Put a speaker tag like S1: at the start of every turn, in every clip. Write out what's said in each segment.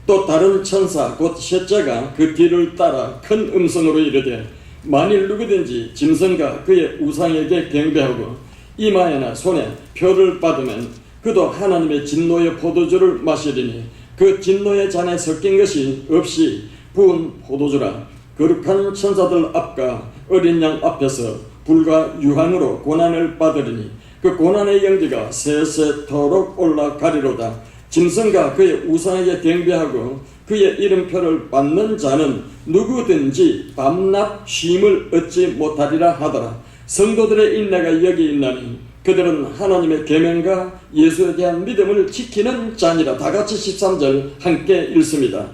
S1: 또 다른 천사 곧 셋째가 그 뒤를 따라 큰 음성으로 이르되 만일 누구든지 짐승과 그의 우상에게 경배하고 이마에나 손에 표를 받으면 그도 하나님의 진노의 포도주를 마시리니 그 진노의 잔에 섞인 것이 없이 부은 포도주라. 거룩한 천사들 앞과 어린 양 앞에서 불과 유황으로 고난을 받으리니 그 고난의 영지가 세세토록 올라가리로다. 짐승과 그의 우상에게 경배하고 그의 이름표를 받는 자는 누구든지 밤낮 쉼을 얻지 못하리라 하더라. 성도들의 인내가 여기 있나니 그들은 하나님의 계명과 예수에 대한 믿음을 지키는 자니라. 다같이 13절 함께 읽습니다.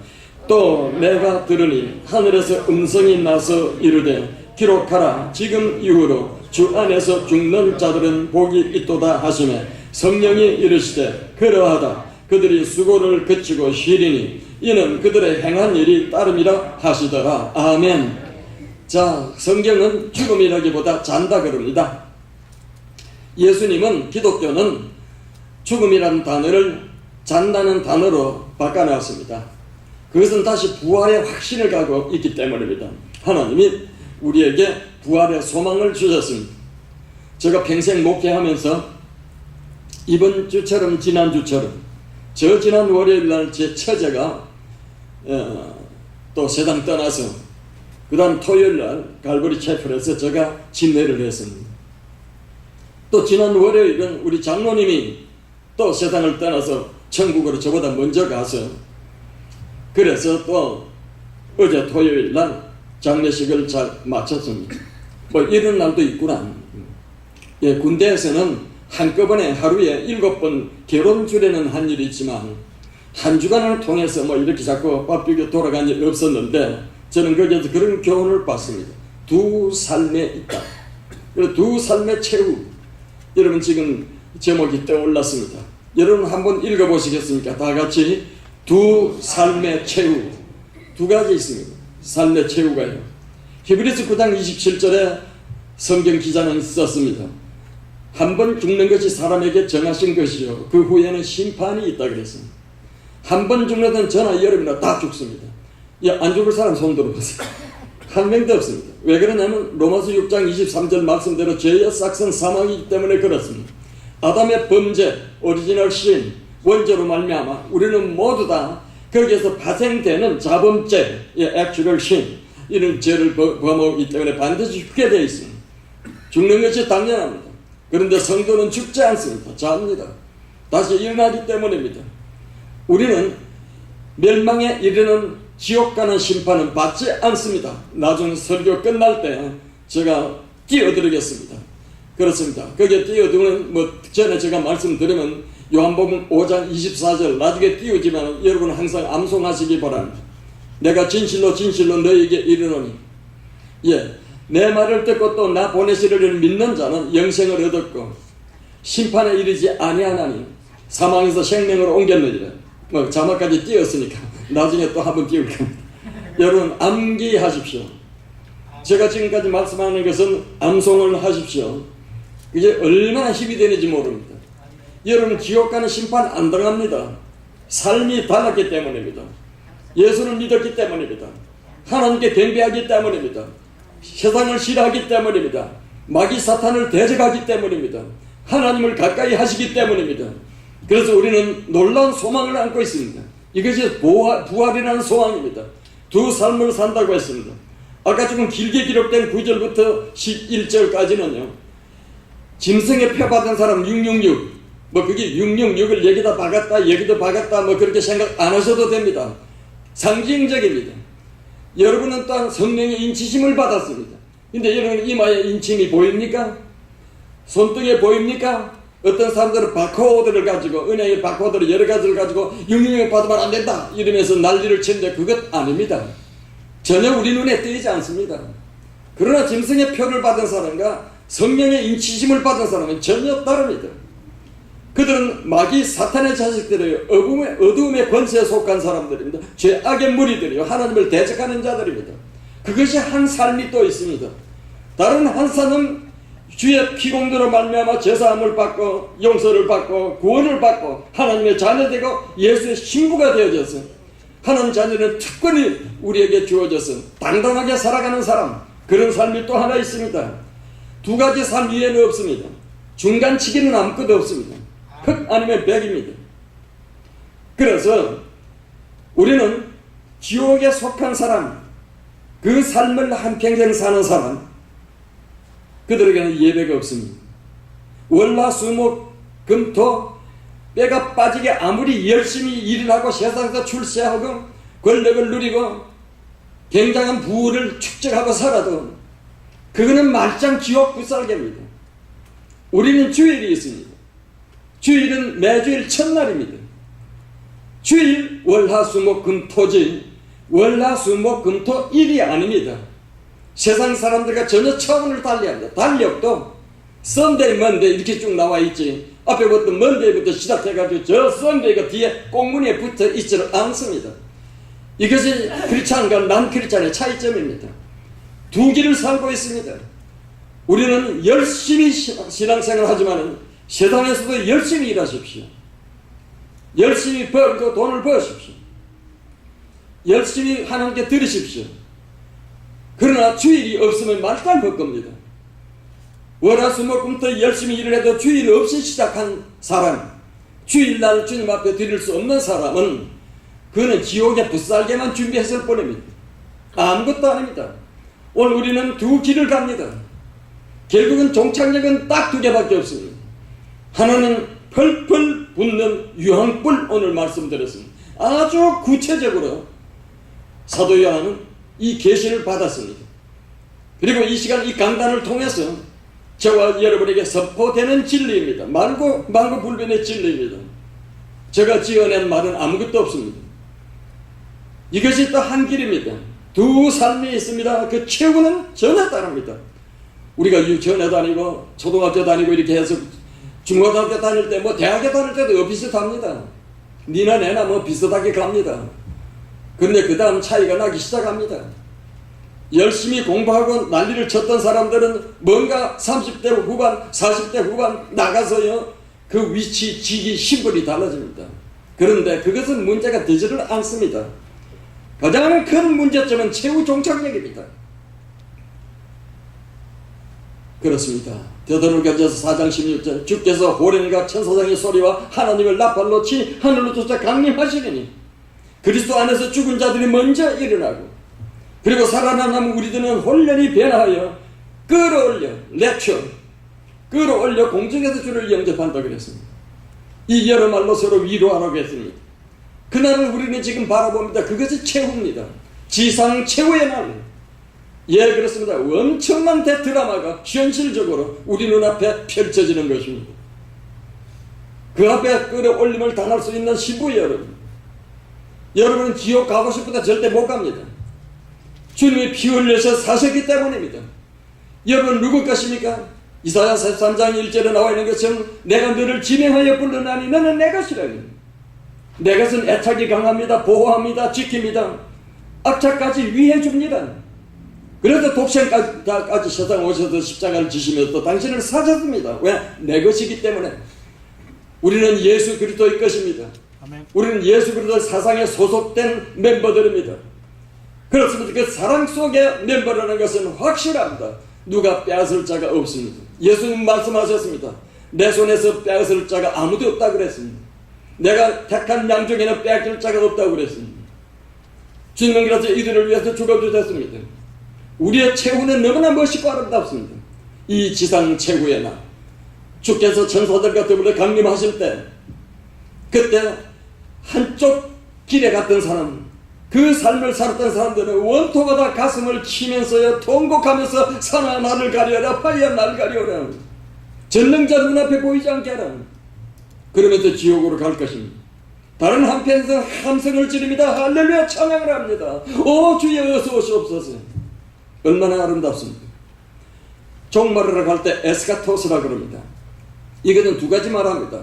S1: 또 내가 들으니 하늘에서 음성이 나서 이르되 기록하라. 지금 이후로 주 안에서 죽는 자들은 복이 있도다 하시매 성령이 이르시되 그러하다. 그들이 수고를 그치고 쉬리니 이는 그들의 행한 일이 따름이라 하시더라. 아멘. 자, 성경은 죽음이라기보다 잔다 그럽니다. 예수님은, 기독교는 죽음이라는 단어를 잔다는 단어로 바꿔놨습니다. 그것은 다시 부활의 확신을 갖고 있기 때문입니다. 하나님이 우리에게 부활의 소망을 주셨습니다. 제가 평생 목회하면서 이번 주처럼 지난 주처럼 저 지난 월요일날 제 처제가 또 세상 떠나서 그 다음 토요일날 갈보리 채플에서 제가 진례를 했습니다. 또 지난 월요일은 우리 장로님이 또 세상을 떠나서 천국으로 저보다 먼저 가서 그래서 또 어제 토요일날 장례식을 잘 마쳤습니다. 뭐 이런 날도 있구나. 예, 군대에서는 한꺼번에 하루에 7번 결혼 주례는 한 일이 있지만 한 주간을 통해서 뭐 이렇게 자꾸 바쁘게 돌아간 일이 없었는데 저는 거기에서 그런 교훈을 받습니다. 두 삶에 있다. 그리고 두 삶의 최후. 여러분 지금 제목이 떠올랐습니다. 여러분 한번 읽어보시겠습니까? 다 같이. 두 삶의 최후. 두 가지 있습니다. 삶의 최후가요. 히브리서 9장 27절에 성경 기자는 썼습니다. 한 번 죽는 것이 사람에게 정하신 것이요 그 후에는 심판이 있다 그랬습니다. 한 번 죽는 저나 여러분이나 다 죽습니다. 안 죽을 사람 손 들어보세요. 한 명도 없습니다. 왜 그러냐면 로마서 6장 23절 말씀대로 죄의 싹은 사망이기 때문에 그렇습니다. 아담의 범죄, 오리지널 신, 원죄로 말미암아 우리는 모두 다 거기에서 파생되는 자범죄, actual sin, 이런 죄를 범하기 때문에 반드시 죽게 되어 있습니다. 죽는 것이 당연합니다. 그런데 성도는 죽지 않습니다. 잡니다. 다시 일어나기 때문입니다. 우리는 멸망에 이르는 지옥 가는 심판은 받지 않습니다. 나중 설교 끝날 때 제가 띄워드리겠습니다. 그렇습니다. 거기에 띄워두면 전에 제가 말씀드리면 요한복음 5장 24절 나중에 띄우지만 여러분 항상 암송하시기 바랍니다. 내가 진실로 진실로 너에게 이르노니 내 말을 듣고 또 나 보내시리를 믿는 자는 영생을 얻었고 심판에 이르지 아니하나니 사망에서 생명으로 옮겼느니라. 자막까지 띄웠으니까 나중에 또 한번 띄울 겁니다. 여러분 암기하십시오. 제가 지금까지 말씀하는 것은 암송을 하십시오. 그게 얼마나 힘이 되는지 모릅니다. 여러분 지옥 가는 심판 안 당합니다. 삶이 달랐기 때문입니다. 예수를 믿었기 때문입니다. 하나님께 경배하기 때문입니다. 세상을 싫어하기 때문입니다. 마귀 사탄을 대적하기 때문입니다. 하나님을 가까이 하시기 때문입니다. 그래서 우리는 놀라운 소망을 안고 있습니다. 이것이 부활이라는 소망입니다. 두 삶을 산다고 했습니다. 아까 조금 길게 기록된 9절부터 11절까지는요. 짐승의 표 받은 사람 666, 그게 666을 여기다 박았다 여기다 박았다 그렇게 생각 안 하셔도 됩니다. 상징적입니다. 여러분은 또한 성령의 인치심을 받았습니다. 근데 여러분 이마에 인침이 보입니까? 손등에 보입니까? 어떤 사람들은 바코드를 가지고 은행의 바코드를 여러 가지를 가지고 666 받으면 안 된다 이러면서 난리를 치는데 그것 아닙니다. 전혀 우리 눈에 띄지 않습니다. 그러나 짐승의 표를 받은 사람과 성령의 인치심을 받은 사람은 전혀 다릅니다. 그들은 마귀 사탄의 자식들이에요. 어두움의 권세에 속한 사람들입니다. 죄악의 무리들이요. 하나님을 대적하는 자들입니다. 그것이 한 삶이 또 있습니다. 다른 한 사람은 주의 피공도로 말미암아 제사함을 받고 용서를 받고 구원을 받고 하나님의 자녀되고 예수의 신부가 되어져서 하나님 자녀는 특권이 우리에게 주어져서 당당하게 살아가는 사람, 그런 삶이 또 하나 있습니다. 두 가지 삶 이외에는 없습니다. 중간치기는 아무것도 없습니다. 흑 아니면 백입니다. 그래서 우리는 지옥에 속한 사람, 그 삶을 한평생 사는 사람, 그들에게는 예배가 없습니다. 월화수목 금토 뼈가 빠지게 아무리 열심히 일을 하고 세상에서 출세하고 권력을 누리고 굉장한 부를 축적하고 살아도 그거는 말짱 지옥 불살개입니다. 우리는 주일이 있습니다. 주일은 매주일 첫날입니다. 주일 월화수목금토지 월화수목금토 일이 아닙니다. 세상 사람들과 전혀 차원을 달리합니다. 달력도 썬데이 먼데이 이렇게 쭉 나와 있지 앞에부터 먼데이부터 시작해가지고 저 썬데이가 뒤에 꽁무니에 붙어 있지 않습니다. 이것이 크리스찬과 난 크리스찬의 차이점입니다. 두 길을 살고 있습니다. 우리는 열심히 신앙생활을 하지만 세상에서도 열심히 일하십시오. 열심히 벌고 돈을 버십시오. 열심히 하나님께 드리십시오. 그러나 주일이 없으면 말도 안 할 겁니다. 월화수목금토 열심히 일을 해도 주일 없이 시작한 사람, 주일날 주님 앞에 드릴 수 없는 사람은 그는 지옥의 불살개만 준비했을 뿐입니다. 아무것도 아닙니다. 오늘 우리는 두 길을 갑니다. 결국은 종착역은 딱 두 개밖에 없습니다. 하나는 펄펄 붙는 유황불, 오늘 말씀드렸습니다. 아주 구체적으로 사도 요한은 이 계시를 받았습니다. 그리고 이 시간 이 강단을 통해서 저와 여러분에게 선포되는 진리입니다. 만고불변의 진리입니다. 제가 지어낸 말은 아무것도 없습니다. 이것이 또 한 길입니다. 두 삶이 있습니다. 그 최후는 전혀 다릅니다. 우리가 유치원에 다니고 초등학교 다니고 이렇게 해서 중고등학교 다닐 때 대학에 다닐 때도 비슷합니다. 니나 내나 비슷하게 갑니다. 그런데 그 다음 차이가 나기 시작합니다. 열심히 공부하고 난리를 쳤던 사람들은 뭔가 30대 후반 40대 후반 나가서요 그 위치 직위 신분이 달라집니다. 그런데 그것은 문제가 되지를 않습니다. 가장 큰 문제점은 최후 종착역입니다. 그렇습니다. 데살로니가전서 4장 16절 주께서 호련과 천사장의 소리와 하나님을 나팔로 치 하늘로 쫓아 강림하시리니 그리스도 안에서 죽은 자들이 먼저 일어나고 그리고 살아남은 우리들은 혼련히 변하여 끌어올려 공중에서 주를 영접한다 그랬습니다. 이 여러 말로 서로 위로하라고 했습니다. 그날을 우리는 지금 바라봅니다. 그것이 최후입니다. 지상 최후의 날. 예, 그렇습니다. 엄청난 대드라마가 현실적으로 우리 눈앞에 펼쳐지는 것입니다. 그 앞에 끌어올림을 당할 수 있는 신부 여러분, 여러분은 지옥 가고 싶은데 절대 못 갑니다. 주님이 피 흘려서 사셨기 때문입니다. 여러분 누구 것입니까? 이사야 43장 1절에 나와 있는 것처럼 내가 너를 지명하여 불러나니 너는 내 것이라니. 내 것은 애착이 강합니다. 보호합니다. 지킵니다. 악착까지 위해 줍니다. 그래서 독생까지 세상 오셔서 십자가를 지시면서 당신을 사셨습니다. 왜? 내 것이기 때문에. 우리는 예수 그리스도의 것입니다. 아멘. 우리는 예수 그리스도의 사상에 소속된 멤버들입니다. 그렇습니다. 그 사랑 속의 멤버라는 것은 확실합니다. 누가 빼앗을 자가 없습니다. 예수님 말씀하셨습니다. 내 손에서 빼앗을 자가 아무도 없다고 그랬습니다. 내가 택한 양 중에는 빼앗길 자가 없다고 그랬습니다. 주님은 그래서 이들을 위해서 죽어주셨습니다. 우리의 최후는 너무나 멋있고 아름답습니다. 이 지상 최후의 날 주께서 천사들과 더불어 강림하실 때 그때 한쪽 길에 갔던 사람, 그 삶을 살았던 사람들은 원토가 다 가슴을 치면서요 통곡하면서 산아 나를 가려라 파야 나를 가려라 전능자 눈앞에 보이지 않게 하라 그러면서 지옥으로 갈 것입니다. 다른 한편에서 함성을 지릅니다. 할렐루야 찬양을 합니다. 오 주여 어서 오시옵소서. 얼마나 아름답습니까? 종말하러 갈 때 에스카토스라 그럽니다. 이것은 두 가지 말합니다.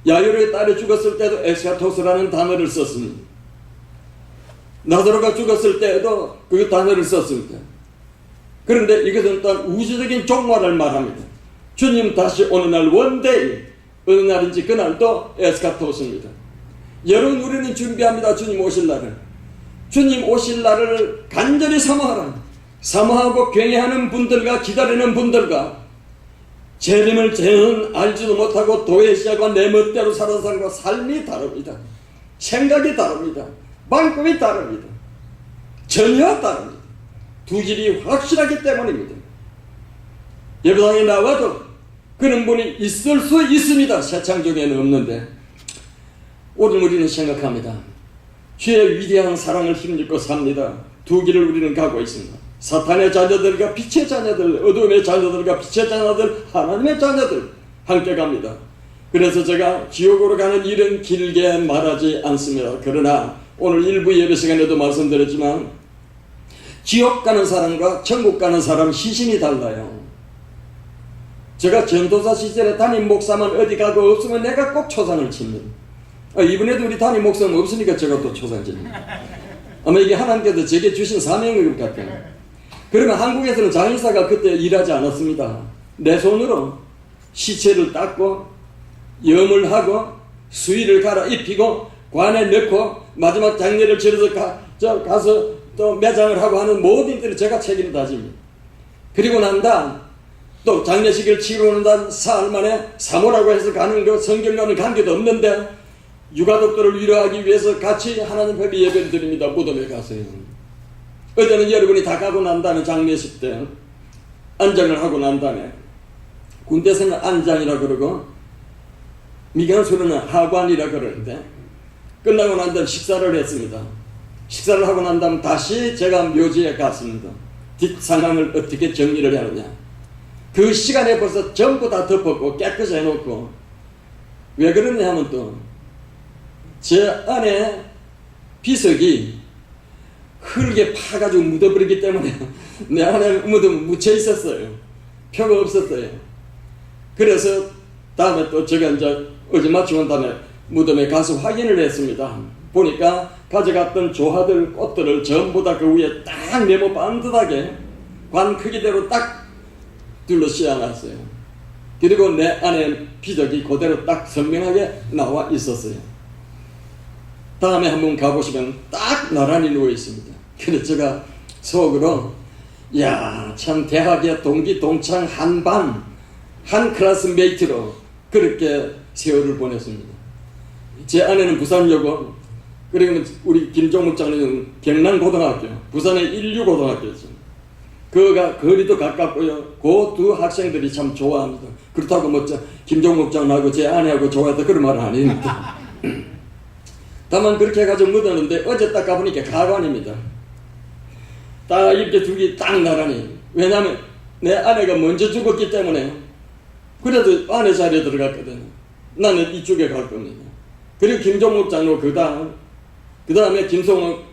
S1: 야이로의 딸이 죽었을 때도 에스카토스라는 단어를 썼습니다. 나사로가 죽었을 때에도 그 단어를 썼습니다. 그런데 이것은 또한 우주적인 종말을 말합니다. 주님 다시 오는 날 원데이, 어느 날인지 그날도 에스카토스입니다. 여러분 우리는 준비합니다. 주님 오실 날을. 주님 오실 날을 간절히 사모하라. 사모하고 경외하는 분들과 기다리는 분들과 재림을 죄는 알지도 못하고 도외시하고 내 멋대로 사는 사람과 삶이 다릅니다. 생각이 다릅니다. 방법이 다릅니다. 전혀 다릅니다. 두 길이 확실하기 때문입니다. 예배당에 나와도 그런 분이 있을 수 있습니다. 세상 중에는 없는데 오늘 우리는 생각합니다. 주의 위대한 사랑을 힘입고 삽니다. 두 길을 우리는 가고 있습니다. 사탄의 자녀들과 빛의 자녀들, 어둠의 자녀들과 빛의 자녀들, 하나님의 자녀들 함께 갑니다. 그래서 제가 지옥으로 가는 일은 길게 말하지 않습니다. 그러나 오늘 일부 예배 시간에도 말씀드렸지만 지옥 가는 사람과 천국 가는 사람 시신이 달라요. 제가 전도사 시절에 담임 목사만 어디 가고 없으면 내가 꼭 초상을 칩니다. 이번에도 우리 담임 목사는 없으니까 제가 또 초상 칩니다. 아마 이게 하나님께서 제게 주신 사명인 것 같아요. 그러면 한국에서는 장의사가 그때 일하지 않았습니다. 내 손으로 시체를 닦고 염을 하고 수의를 갈아입히고 관에 넣고 마지막 장례를 치러서 가서 또 매장을 하고 하는 모든 일들을 제가 책임을 다집니다. 그리고 난 다음 또 장례식을 치르는 단 사흘 만에 사모라고 해서 가는 거 성경과는 관계도 없는데 유가족들을 위로하기 위해서 같이 하나님 앞에 예배를 드립니다. 무덤에 가서요. 어제는 여러분이 다 가고 난 다음에 장례식 때 안장을 하고 난 다음에 군대에서는 안장이라 그러고 미간수로는 하관이라 그러는데 끝나고 난 다음에 식사를 했습니다. 식사를 하고 난 다음 다시 제가 묘지에 갔습니다. 뒷 상황을 어떻게 정리를 하느냐. 그 시간에 벌써 전부 다 덮었고 깨끗이 해놓고 왜 그러냐 하면 또 제 안에 비석이 흙에 파가지고 묻어버리기 때문에 내 안에 묻혀 있었어요. 표가 없었어요. 그래서 다음에 또 제가 이제 어제 마치고 다음에 무덤에 가서 확인을 했습니다. 보니까 가져갔던 조화들 꽃들을 전부 다 그 위에 딱 네모 반듯하게 관 크기대로 딱 둘러 씌워놨어요. 그리고 내 안에 비석이 그대로 딱 선명하게 나와 있었어요. 다음에 한번 가보시면 딱 나란히 누워 있습니다. 그래서 제가 속으로 야, 참 대학의 동기 동창 한 반, 한 클래스메이트로 그렇게 세월을 보냈습니다. 제 아내는 부산여고, 그리고 우리 김종묵장님은 경남고등학교, 부산의 인류고등학교였습니다. 그가 거리도 가깝고요. 그 두 학생들이 참 좋아합니다. 그렇다고 뭐 김종묵장하고 제 아내하고 좋아했다 그런 말은 아닙니다. 다만 그렇게 해가지고 묻었는데 어제 딱 가보니까 가관입니다. 딱 이렇게 둘이 딱 나란히. 왜냐하면 내 아내가 먼저 죽었기 때문에 그래도 아내 자리에 들어갔거든요. 나는 이쪽에 갈 겁니다. 그리고 김종묵 장로 그 다음에 김성욱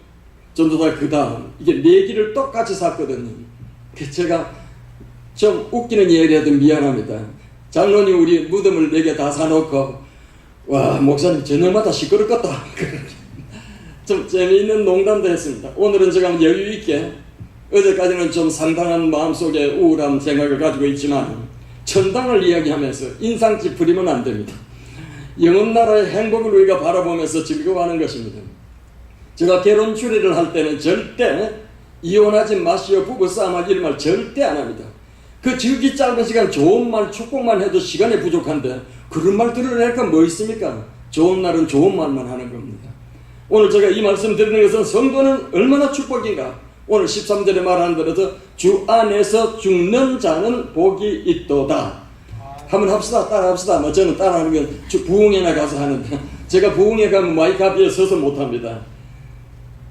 S1: 전도사 그 다음 이게 네 길을 똑같이 샀거든요. 제가 좀 웃기는 얘기라도 미안합니다. 장로님 우리 무덤을 4개 다 사놓고 와 목사님 저녁마다 시끄럽겠다. 좀 재미있는 농담도 했습니다. 오늘은 제가 여유있게 어제까지는 좀 상당한 마음속에 우울한 생각을 가지고 있지만 천당을 이야기하면서 인상 찌푸리면 안 됩니다. 영혼나라의 행복을 우리가 바라보면서 즐거워하는 것입니다. 제가 결혼 주례를 할 때는 절대 이혼하지 마시오 부부싸움하기 이런 말 절대 안 합니다. 그 질기 짧은 시간 좋은 말 축복만 해도 시간이 부족한데 그런 말 들어낼까 뭐 있습니까? 좋은 날은 좋은 말만 하는 겁니다. 오늘 제가 이 말씀 드리는 것은 성도는 얼마나 축복인가. 오늘 13절에 말하는 대로 주 안에서 죽는 자는 복이 있도다. 한번 합시다. 따라 합시다. 뭐 저는 따라하는 건 부흥회나 가서 하는데 제가 부흥회 가면 마이크 앞에 서서 못합니다.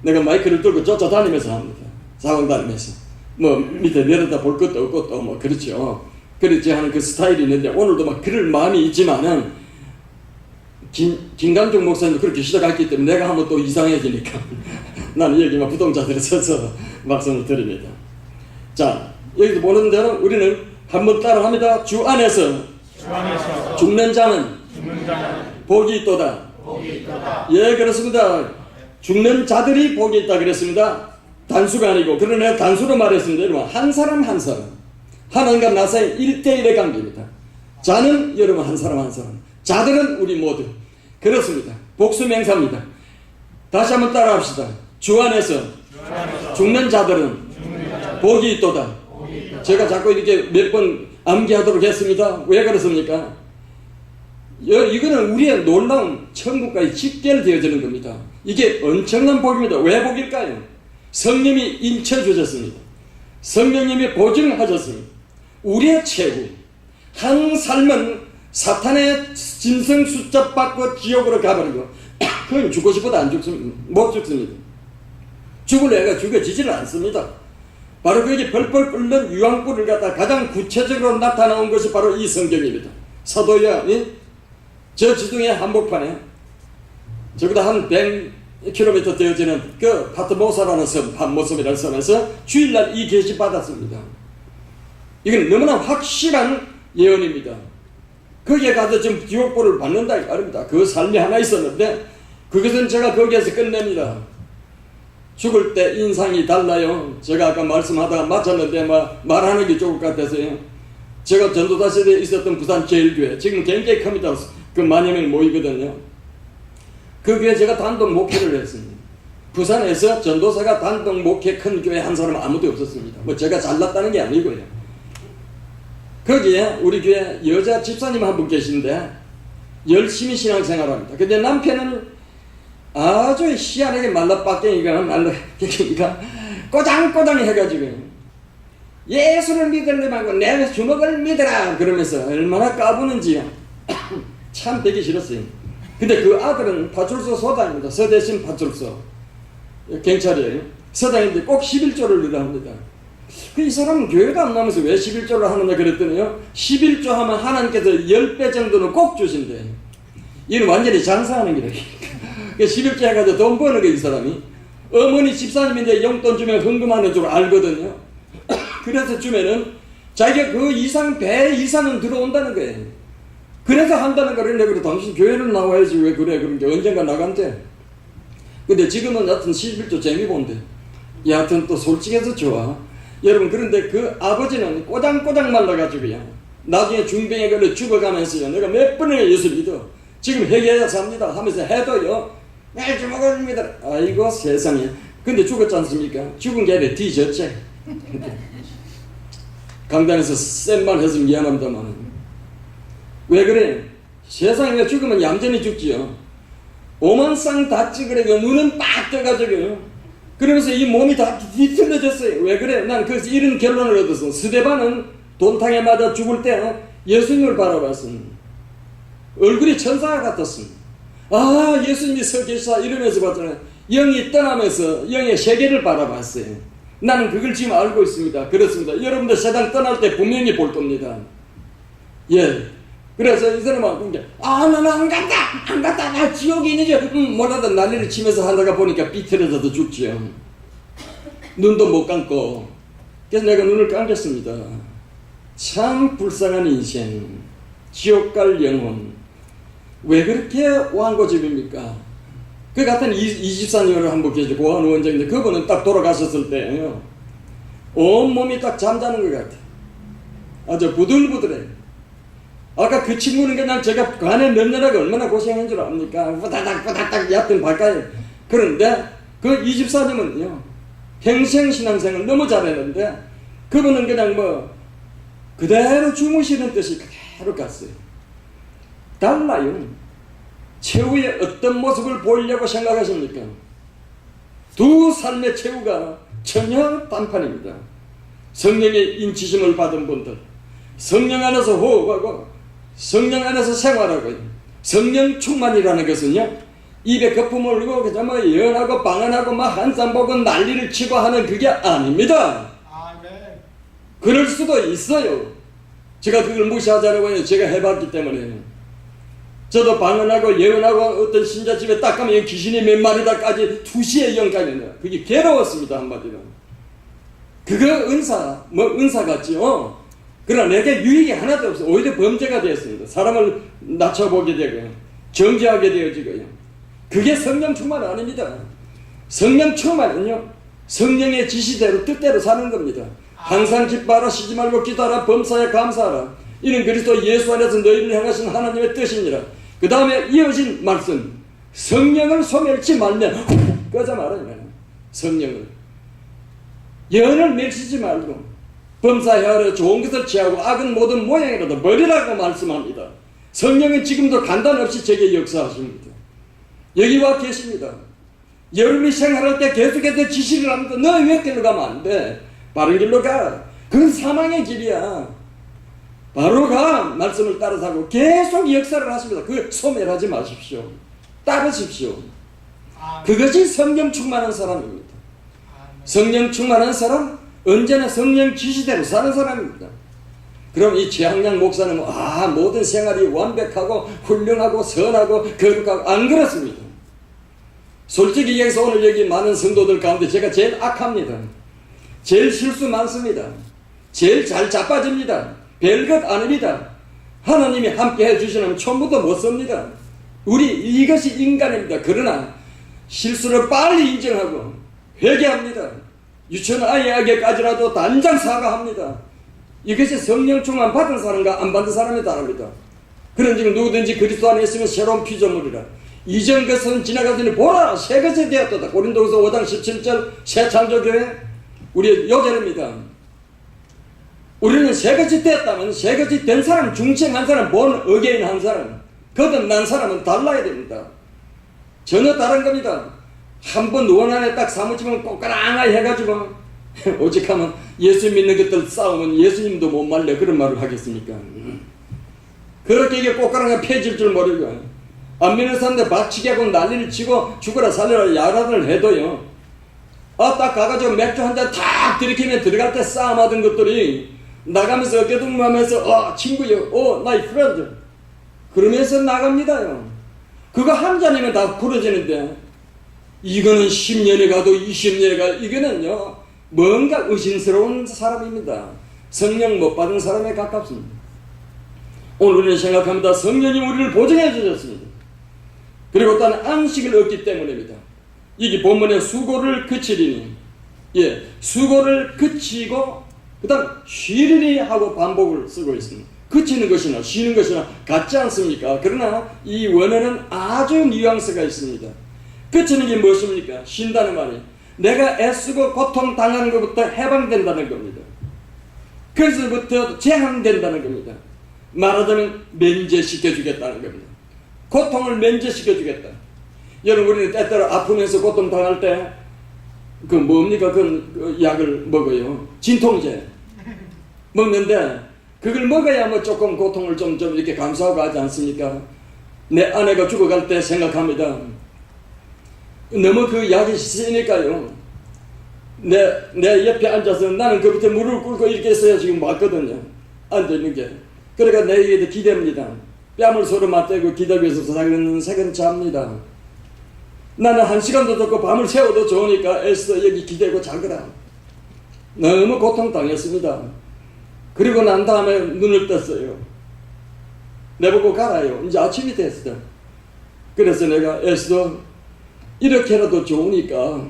S1: 내가 마이크를 들고 쫓아다니면서 합니다. 사원 다니면서 뭐 밑에 내려다 볼 것도 없고 또 뭐 그렇죠. 그렇지 하는 그 스타일이 있는데 오늘도 막 그럴 마음이 있지만은 김강종 목사님도 그렇게 시작했기 때문에 내가 하면 또 이상해지니까 나는 여기만 부동자들에 서서 말씀을 드립니다. 자, 여기도 보는 대로 우리는 한번 따라 합니다. 주 안에서 죽는 자는 복이 있도다. 예, 그렇습니다. 죽는 자들이 복이 있다 그랬습니다. 단수가 아니고, 그러나 단수로 말했습니다. 여러분, 한 사람 한 사람. 하나님과 나 사이 1대1의 관계입니다. 자는 여러분 한 사람 한 사람. 자들은 우리 모두. 그렇습니다. 복수명사입니다. 다시 한번 따라 합시다. 주 안에서 죽는 자들은 복이 있도다. 제가 자꾸 이렇게 몇 번 암기하도록 했습니다. 왜 그렇습니까? 이거는 우리의 놀라운 천국과의 직결되어지는 겁니다. 이게 엄청난 복입니다. 왜 복일까요? 성령이 인쳐주셨습니다. 성령님이 보증하셨습니다. 우리의 최후 한 삶은 사탄의 진성 숫자 받고 지옥으로 가버리고 그건 죽고 싶어도 안 죽습니다. 못 죽습니다. 죽을 애가 죽어지지는 않습니다. 바로 거기 벌벌 끓는 유황불을 갖다 가장 구체적으로 나타나온 것이 바로 이 성경입니다. 사도 요한이 저 지중해 한복판에 저보다 한 100km 되어지는 그 파트모사라는 섬, 판모섬이라는 섬에서 주일날 이 계시 받았습니다. 이건 너무나 확실한 예언입니다. 거기에 가서 지금 지옥불을 받는다 이 말입니다. 그 삶이 하나 있었는데 그것은 제가 거기에서 끝냅니다. 죽을 때 인상이 달라요. 제가 아까 말씀하다가 마쳤는데 말하는 게 좋을 것 같아서요. 제가 전도사 시대에 있었던 부산 제일교회, 지금 굉장히 큽니다. 그 만여 명 모이거든요. 그 교회 제가 단독 목회를 했습니다. 부산에서 전도사가 단독 목회 큰 교회 한 사람은 아무도 없었습니다. 뭐 제가 잘났다는 게 아니고요. 거기에 우리 교회 여자 집사님 한 분 계신데 열심히 신앙생활합니다. 근데 남편은 아주 희한하게 말라빠깽이가 꼬장꼬장 해가지고 예수를 믿으려 말고 내 주먹을 믿어라 그러면서 얼마나 까부는지요. 참 되기 싫었어요. 근데 그 아들은 파출소 소장입니다. 서대신 파출소 경찰이에요. 서장인데 꼭 11조를 넣으라 합니다. 이 사람은 교회도 안 나오면서 왜 11조를 하느냐 그랬더니요, 11조 하면 하나님께서 10배 정도는 꼭 주신대요. 이는 완전히 장사하는 길이에요. 11조 해가지고 돈 버는 거 이 사람이. 어머니 집사님인데 용돈 주면 헌금하는 줄 알거든요. 그래서 주면은 자기가 그 이상 배 이상은 들어온다는 거예요. 그래서 한다는 거를 내가 그래, 당신 교회를 나와야지 왜 그래. 그런 게 언젠가 나간대. 근데 지금은 여하튼 11조 재미 본대. 여하튼 또 솔직해서 좋아. 여러분, 그런데 그 아버지는 꼬장꼬장 말라가지고요, 나중에 중병에 걸려 죽어가면서요, 내가 몇 번을 예수 믿어, 지금 회개해야 삽니다 하면서 해도요, 내 주먹을 믿어라. 아이고 세상에. 근데 죽었지 않습니까? 죽은 게 아니라 뒤졌지. 강단에서 센 말 해서 미안합니다만 왜 그래? 세상에 죽으면 얌전히 죽지요. 오만 쌍 다 찌그러고 눈은 빡 떠가지고요, 그러면서 이 몸이 다 뒤틀려졌어요. 왜 그래? 난 그래서 이런 결론을 얻었어. 스데반은 돈탕에 맞아 죽을 때 예수님을 바라봤습니다. 얼굴이 천사 같았습니다. 아, 예수님이 서 계시다 이러면서 봤잖아요. 영이 떠나면서 영의 세계를 바라봤어요. 나는 그걸 지금 알고 있습니다. 그렇습니다. 여러분들 세상 떠날 때 분명히 볼 겁니다. 예. 그래서 이 사람은 나는 안 간다, 나 지옥에 있는지 뭐라도 난리를 치면서 하다가 보니까 삐뚤어져서 죽지요. 눈도 못 감고. 그래서 내가 눈을 감겼습니다. 참 불쌍한 인생, 지옥 갈 영혼, 왜 그렇게 완고집입니까? 그 같은 24년을 한번 계시고 고한 원장인데, 그분은 딱 돌아가셨을 때요, 온몸이 딱 잠자는 것 같아. 아주 부들부들해. 아까 그 친구는 그냥 제가 간에 넣느라고 얼마나 고생한 줄 압니까? 뿌다닥 얕은 발가락. 그런데 그 24년은요, 평생 신앙생활 너무 잘했는데, 그분은 그냥 그대로 주무시는 듯이 그대로 갔어요. 달라요. 최후의 어떤 모습을 보이려고 생각하십니까? 두 삶의 최후가 전혀 단판입니다. 성령의 인치심을 받은 분들, 성령 안에서 호흡하고 성령 안에서 생활하고, 성령 충만이라는 것은요, 입에 거품을 흘리고 그저 예언하고 방언하고 한산 보고 난리를 치고 하는 그게 아닙니다. 아멘. 그럴 수도 있어요. 제가 그걸 무시하자라고 해요. 제가 해봤기 때문에. 저도 방언하고 예언하고 어떤 신자 집에 딱 가면 귀신이 몇 마리다까지 2시에 영감이네요. 그게 괴로웠습니다, 한마디로. 그거 은사 같지요. 그러나 내게 유익이 하나도 없어요. 오히려 범죄가 되었습니다. 사람을 낮춰보게 되고요, 정죄하게 되어지고요. 그게 성령 충만 아닙니다. 성령 충만은요, 성령의 지시대로 뜻대로 사는 겁니다. 항상 기뻐하라, 쉬지 말고 기도하라, 범사에 감사하라. 이는 그리스도 예수 안에서 너희를 향하신 하나님의 뜻이니라. 그 다음에 이어진 말씀, 성령을 소멸치 말면 꺼져 말아요. 성령을. 영을 멸시지 말고 범사하여 좋은 것을 취하고 악은 모든 모양이라도 버리라고 말씀합니다. 성령은 지금도 간단 없이 제게 역사하십니다. 여기 와 계십니다. 여러분이 생활할 때 계속해서 지시를 합니다. 너 왜 길로 가면 안 돼? 바른 길로 가. 그건 사망의 길이야. 바로 가. 말씀을 따라서 하고 계속 역사를 하십니다. 그 소멸하지 마십시오. 따르십시오. 그것이 성령 충만한 사람입니다. 성령 충만한 사람, 언제나 성령 지시대로 사는 사람입니다. 그럼 이 최학량 목사는 모든 생활이 완벽하고 훌륭하고 선하고 거룩하고 안 그렇습니다. 솔직히 얘기해서 오늘 여기 많은 성도들 가운데 제가 제일 악합니다. 제일 실수 많습니다. 제일 잘 자빠집니다. 별것 아닙니다. 하나님이 함께 해주시면 처음부터 못 섭니다. 이것이 인간입니다. 그러나 실수를 빨리 인정하고 회개합니다. 유치원 아이에게까지라도 단장 사과합니다. 이것이 성령 충만 받은 사람과 안 받은 사람에 따릅니다. 그런 지금 누구든지 그리스도 안에 있으면 새로운 피조물이라. 이전 것은 지나가더니 보라 새 것이 되었도다. 고린도후서 5장 17절 새 창조교회 우리의 요절입니다. 우리는 새 것이 되었다면 새 것이 된 사람, 중생한 사람, 본 어게인 한 사람, 거듭난 사람은 달라야 됩니다. 전혀 다른 겁니다. 한번 원 안에 딱 사무치면 꼬까랑하게 해가지고 오직하면 예수 믿는 것들 싸우면 예수님도 못 말려 그런 말을 하겠습니까? 그렇게 이게 꼬까랑하게 펴질 줄 모르고 안 믿는 사람들 박치기 하고 난리를 치고 죽어라 살려라 야단을 해도요, 딱 가가지고 맥주 한 잔 탁 들이키면 들어갈 때 싸움하던 것들이 나가면서 어깨동무하면서 친구요, my friend 그러면서 나갑니다요. 그거 한 잔이면 다 부러지는데 이거는 10년에 가도 20년에 가도 이거는요 뭔가 의심스러운 사람입니다. 성령 못 받은 사람에 가깝습니다. 오늘 우리는 생각합니다. 성령이 우리를 보증해 주셨습니다. 그리고 또한 안식을 얻기 때문입니다. 이게 본문에 수고를 그치리니, 수고를 그치고 그 다음 쉬리니 하고 반복을 쓰고 있습니다. 그치는 것이나 쉬는 것이나 같지 않습니까? 그러나 이 원어는 아주 뉘앙스가 있습니다. 그치는 게 무엇입니까? 쉰다는 말이 내가 애쓰고 고통당하는 것부터 해방된다는 겁니다. 그래서부터 제한된다는 겁니다. 말하자면 면제시켜주겠다는 겁니다. 고통을 면제시켜주겠다. 여러분 우리는 때때로 아프면서 고통당할 때 그 뭡니까? 그 약을 먹어요. 진통제 먹는데 그걸 먹어야 뭐 조금 고통을 좀 이렇게 감수하고 하지 않습니까? 내 아내가 죽어갈 때 생각합니다. 너무 그 약이 세니까요. 내 옆에 앉아서 나는 그 밑에 무릎을 꿇고 이렇게 있어야 지금 맞거든요. 앉아있는 게. 그러니까 내에게도 기대입니다. 뺨을 서로 맞대고 기다리고 있어서 자기는 새근 잡니다. 나는 1시간도 좋고 밤을 새워도 좋으니까 애써 여기 기대고 자거라. 너무 고통당했습니다. 그리고 난 다음에 눈을 떴어요. 내보고 가라요. 이제 아침이 됐어. 그래서 내가 애써 이렇게라도 좋으니까,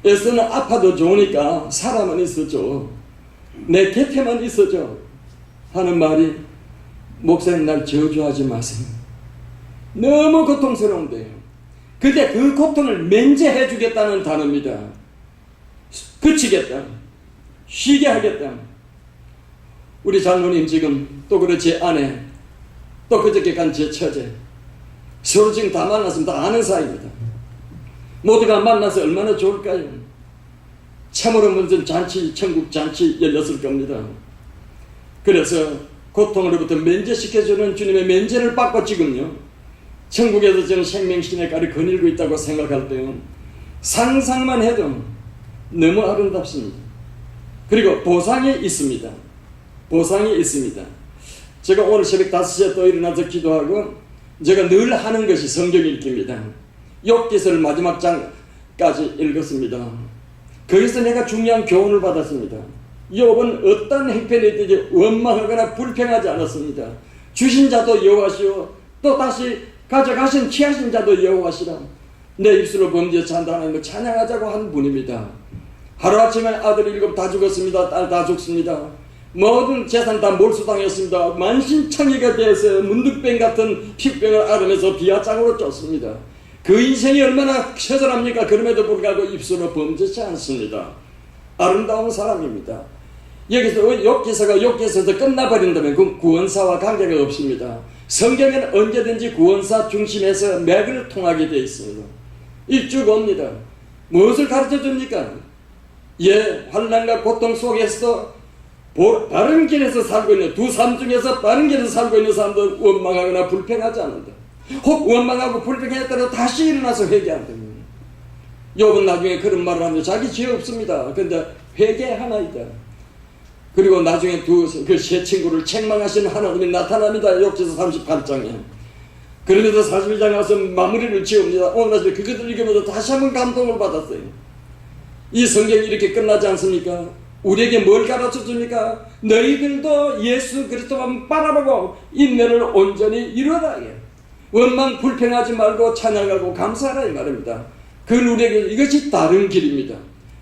S1: 애써는 아파도 좋으니까 사람은 있어줘. 내 곁에만 있어줘. 하는 말이, 목사님 날 저주하지 마세요. 너무 고통스러운데요. 근데 그 고통을 면제해 주겠다는 단어입니다. 그치겠다. 쉬게 하겠다. 우리 장로님 지금 또 그렇지 아내, 또 그저께 간 제 처제, 서로 지금 다 만났으면 다 아는 사이입니다. 모두가 만나서 얼마나 좋을까요? 참으로 무슨 잔치, 천국 잔치 열렸을 겁니다. 그래서 고통으로부터 면제시켜주는 주님의 면제를 받고 지금요, 천국에서 저는 생명신의가를 거닐고 있다고 생각할 때요, 상상만 해도 너무 아름답습니다. 그리고 보상이 있습니다. 보상이 있습니다. 제가 오늘 새벽 5시에 또 일어나서 기도하고 제가 늘 하는 것이 성경 읽기입니다. 욥기서를 마지막 장까지 읽었습니다. 거기서 내가 중요한 교훈을 받았습니다. 욥은 어떤 형편이든지 원망하거나 불평하지 않았습니다. 주신 자도 여호와시오, 또 다시 가져가신 취하신 자도 여호와시라. 내 입술로 범죄 찬다 하나님을 찬양하자고 한 분입니다. 하루아침에 아들 7 다 죽었습니다. 딸 다 죽습니다. 모든 재산 다 몰수당했습니다. 만신창이가 되어서 문득병 같은 피부병을 앓으면서 비아장으로 쫓습니다. 그 인생이 얼마나 처절합니까? 그럼에도 불구하고 입술로 범죄치 않습니다. 아름다운 사람입니다. 여기서 욥기서도 끝나버린다면 그 구원사와 관계가 없습니다. 성경에는 언제든지 구원사 중심에서 맥을 통하게 되어 있습니다. 일주가 옵니다. 무엇을 가르쳐 줍니까? 환난과 고통 속에서도 바른 길에서 살고 있는 두 삶 중에서 바른 길에서 살고 있는 사람들 원망하거나 불평하지 않는다. 혹 원망하고 불평했다가 다시 일어나서 회개한다. 욥은 나중에 그런 말을 하면 자기 죄 없습니다. 그런데 회개 하나이다. 그리고 나중에 그 세 친구를 책망하시는 하나님이 나타납니다. 욥기서 38장에. 그러면서 41장 가서 마무리를 지읍니다. 오늘 아침에 그것을 읽으면서 다시 한번 감동을 받았어요. 이 성경이 이렇게 끝나지 않습니까? 우리에게 뭘 가르쳐 줍니까? 너희들도 예수 그리스도만 바라보고 인내를 온전히 이루어라. 원망 불평하지 말고 찬양하고 감사하라 이 말입니다. 그건 우리에게 이것이 다른 길입니다.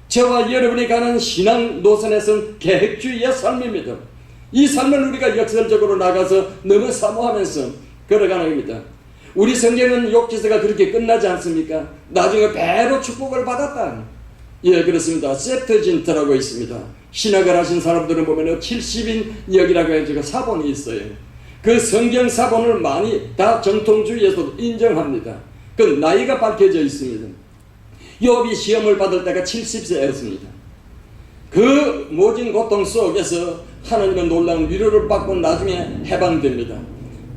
S1: 저와 여러분이 가는 신앙 노선에서는 계획주의의 삶입니다. 이 삶을 우리가 역설적으로 나가서 너무 사모하면서 걸어가는 겁니다. 우리 성경은 욥기서가 그렇게 끝나지 않습니까? 나중에 배로 축복을 받았다. 예, 그렇습니다. 세프트진트라고 있습니다. 신학을 하신 사람들은 보면 70인 역이라고 해서 사본이 있어요. 그 성경 사본을 많이 다 정통주의에서도 인정합니다. 그 나이가 밝혀져 있습니다. 욥이 시험을 받을 때가 70세였습니다. 그 모진 고통 속에서 하나님의 놀라운 위로를 받고 나중에 해방됩니다.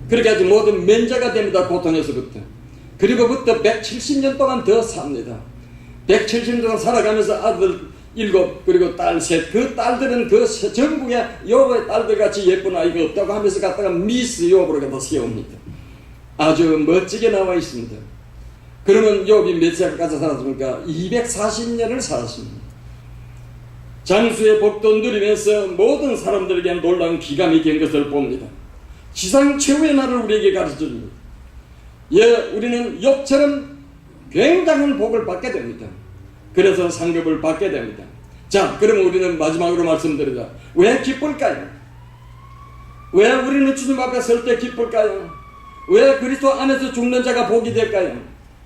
S1: 그렇게 해서 모든 면제가 됩니다. 고통에서부터. 그리고부터 170년 동안 더 삽니다. 170년 동안 살아가면서 아들 7 그리고 딸 3. 그 딸들은 그 전국에 욥의 딸들같이 예쁜 아이가 없다고 하면서 갖다가 미스 욥으로 갖다 세웁니다. 아주 멋지게 나와 있습니다. 그러면 욥이 몇 살까지 살았습니까? 240년을 살았습니다. 장수의 복도 누리면서 모든 사람들에게 놀라운 기감이 된 것을 봅니다. 지상 최후의 날을 우리에게 가르쳐줍니다. 우리는 욥처럼 굉장한 복을 받게 됩니다. 그래서 상급을 받게 됩니다. 자, 그러면 우리는 마지막으로 말씀드리자. 왜 기쁠까요? 왜 우리는 주님 앞에 설 때 기쁠까요? 왜 그리스도 안에서 죽는 자가 복이 될까요?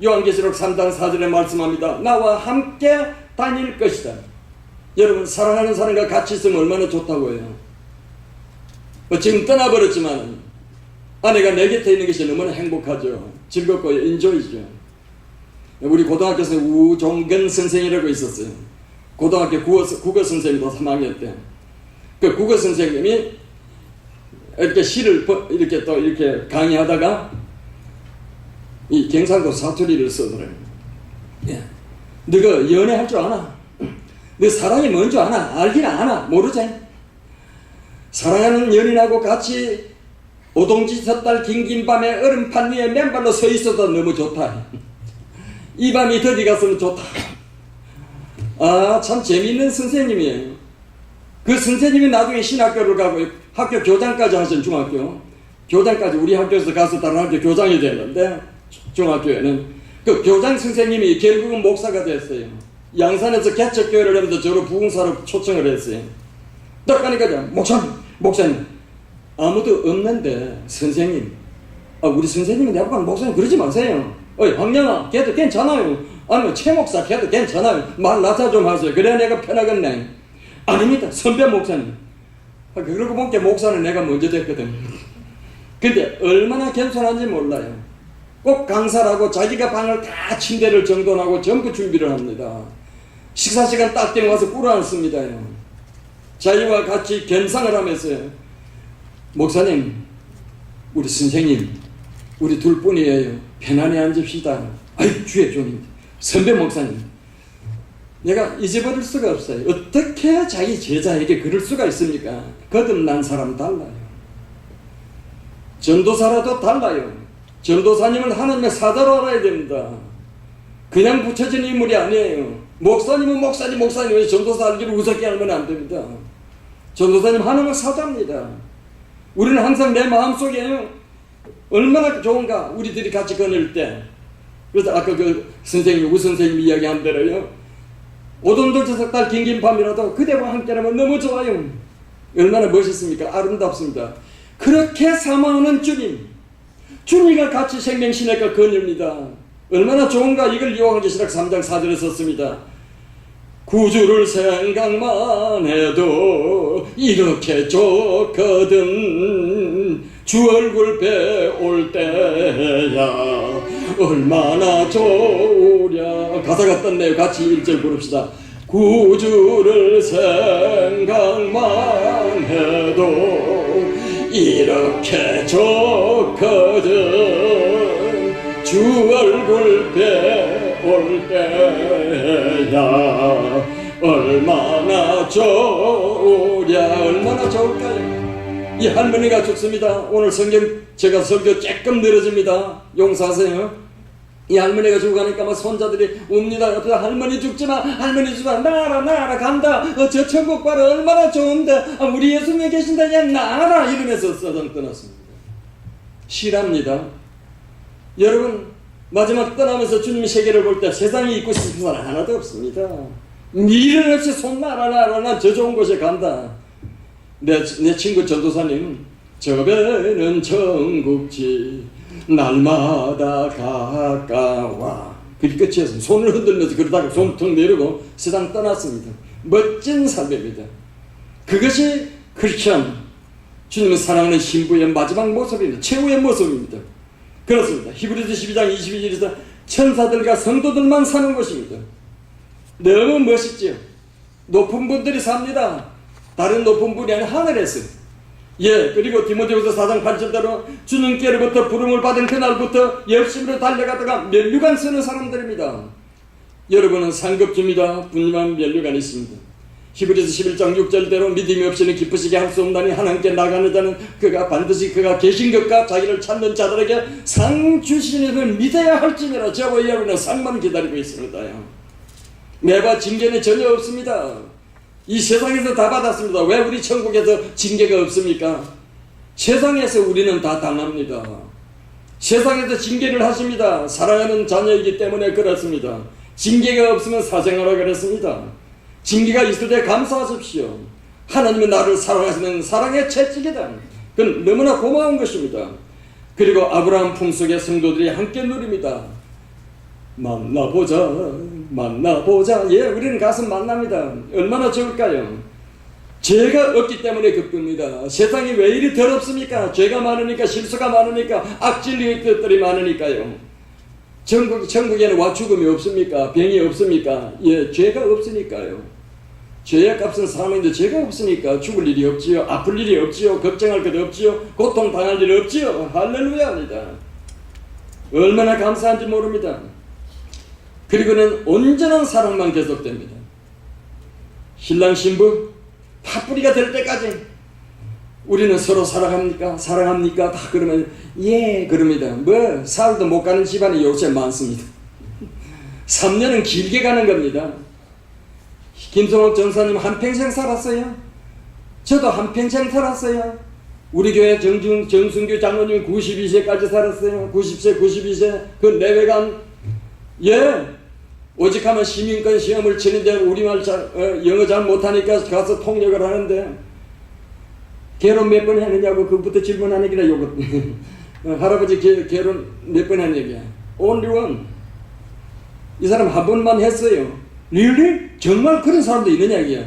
S1: 요한계시록 3장 4절에 말씀합니다. 나와 함께 다닐 것이다. 여러분, 사랑하는 사람과 같이 있으면 얼마나 좋다고 해요. 지금 떠나버렸지만 아내가 내 곁에 있는 것이 너무나 행복하죠. 즐겁고 인조이죠. 우리 고등학교에서 우종근 선생이라고 있었어요. 고등학교 국어 선생님도 3학년 때. 그 국어 선생님이 이렇게 시를 이렇게 또 이렇게 강의하다가 이 경상도 사투리를 쓰더래요. 너가 연애할 줄 아나? 너 사랑이 뭔 줄 아나? 알긴 아나? 모르지? 사랑하는 연인하고 같이 오동지 섣달 긴긴 밤에 얼음판 위에 맨발로 서 있어도 너무 좋다. 이 밤이 더디 갔으면 좋다. 아, 참 재미있는 선생님이에요. 그 선생님이 나중에 신학교를 가고 학교 교장까지 하신 중학교. 교장까지 우리 학교에서 가서 다른 학교 교장이 됐는데 중학교에는 그 교장 선생님이 결국은 목사가 됐어요. 양산에서 개척교회를 하면서 저를 부흥사로 초청을 했어요. 딱 가니까 목사님 아무도 없는데 선생님, 우리 선생님이 내가 보고 목사님 그러지 마세요. 황영아 걔도 괜찮아요. 아니면 최 목사 걔도 괜찮아요. 말 낮아 좀 하세요. 그래야 내가 편하겠네. 아닙니다 선배 목사님. 그러고 보니까 목사는 내가 먼저 됐거든. 근데 얼마나 겸손한지 몰라요. 꼭 강사라고 자기가 방을 다 침대를 정돈하고 전부 준비를 합니다. 식사시간 딱 되면 와서 꿇어앉습니다. 자기와 같이 겸상을 하면서 목사님, 우리 선생님, 우리 둘뿐이에요. 편안히 앉읍시다. 아이 주의 종입니다. 선배 목사님, 내가 잊어버릴 수가 없어요. 어떻게 자기 제자에게 그럴 수가 있습니까? 거듭난 사람 달라요. 전도사라도 달라요. 전도사님은 하나님의 사자로 알아야 됩니다. 그냥 붙여진 인물이 아니에요. 목사님은 목사님은 전도사 알기를 우습게 알면 안 됩니다. 전도사님 하나님의 사자입니다. 우리는 항상 내 마음속에 얼마나 좋은가 우리들이 같이 거닐 때. 그래서 아까 그 선생님, 우 선생님이 이야기한 대로요, 오돈돌 석 달 긴긴 밤이라도 그대와 함께라면 너무 좋아요. 얼마나 멋있습니까? 아름답습니다. 그렇게 사모하는 주님과 같이 생명신학과 거닐입니다. 얼마나 좋은가. 이걸 요한계시록 3장 4절에 썼습니다. 구주를 생각만 해도 이렇게 좋거든. 주 얼굴 배울 때야 얼마나 좋으랴. 가사가 떴네요. 같이 1절 부릅시다. 구주를 생각만 해도 이렇게 좋거든. 주 얼굴 배울 때야 얼마나 좋으랴. 얼마나 좋을까요? 이 할머니가 죽습니다. 오늘 성경 제가 설교 조금 늘어집니다. 용서하세요. 이 할머니가 죽어가니까 막 손자들이 웁니다. 옆에서 할머니 죽지마, 할머니 죽지마, 나라 간다. 저 천국 봐라 얼마나 좋은데. 우리 예수님이 계신다. 그냥 나라 이러면서 서정 떠났습니다. 실합니다. 여러분 마지막 떠나면서 주님 세계를 볼 때 세상에 있고 싶은 사람 하나도 없습니다. 미련 없이 손 나라 난 저 좋은 곳에 간다. 내 친구 전도사님, 저 배는 천국지 날마다 가까워. 그게 끝이었습니다. 손을 흔들면서 그러다가 손통 내리고 세상 떠났습니다. 멋진 삶입니다. 그것이 크리스천, 주님을 사랑하는 신부의 마지막 모습입니다. 최후의 모습입니다. 그렇습니다. 히브리서 12장 22절에서 천사들과 성도들만 사는 곳입니다. 너무 멋있지요. 높은 분들이 삽니다. 다른 높은 분이 아니라 하늘에서. 그리고 디모데후서 4장 8절대로 주님께로부터 부름을 받은 그날부터 열심으로 달려가다가 면류관 쓰는 사람들입니다. 여러분은 상급주입니다. 분명한 면류관이 있습니다. 히브리서 11장 6절대로 믿음이 없이는 기쁘시게 할 수 없나니 하나님께 나가는 자는 그가 반드시 그가 계신 것과 자기를 찾는 자들에게 상 주시는 믿어야 할지니라. 저와 여러분은 상만 기다리고 있습니다요. 매번 징계는 전혀 없습니다. 이 세상에서 다 받았습니다. 왜 우리 천국에서 징계가 없습니까? 세상에서 우리는 다 당합니다. 세상에서 징계를 하십니다. 사랑하는 자녀이기 때문에 그렇습니다. 징계가 없으면 사생하라 그랬습니다. 징계가 있을 때 감사하십시오. 하나님은 나를 사랑하시는 사랑의 채찍이다. 그건 너무나 고마운 것입니다. 그리고 아브라함 품속의 성도들이 함께 누립니다. 만나보자. 우리는 가서 만납니다. 얼마나 좋을까요? 죄가 없기 때문에 기쁩니다. 세상이 왜 이리 더럽습니까? 죄가 많으니까, 실수가 많으니까, 악질의 것들이 많으니까요. 천국에는 와죽음이 없습니까? 병이 없습니까? 죄가 없으니까요. 죄의 값은 사망인데 죄가 없으니까 죽을 일이 없지요. 아플 일이 없지요. 걱정할 것 없지요. 고통당할 일이 없지요. 할렐루야입니다. 얼마나 감사한지 모릅니다. 그리고는 온전한 사랑만 계속됩니다. 신랑 신부 파뿌리가 될 때까지 우리는 서로 사랑합니까? 다 그러면 그럽니다. 사흘도 못 가는 집안이 요새 많습니다. 3년은 길게 가는 겁니다. 김성옥 전사님 한평생 살았어요. 저도 한평생 살았어요. 우리 교회 정순규 장로님 92세까지 살았어요. 90세 92세 그 내외간 오직하면 시민권 시험을 치는데 우리말 영어 잘 못하니까 가서 통역을 하는데 결혼 몇 번 했느냐고 그부터 질문하니까 요거 할아버지 결혼 몇 번 했느냐? Only one. 이 사람 한 번만 했어요. Really? 정말 그런 사람도 있느냐 이게.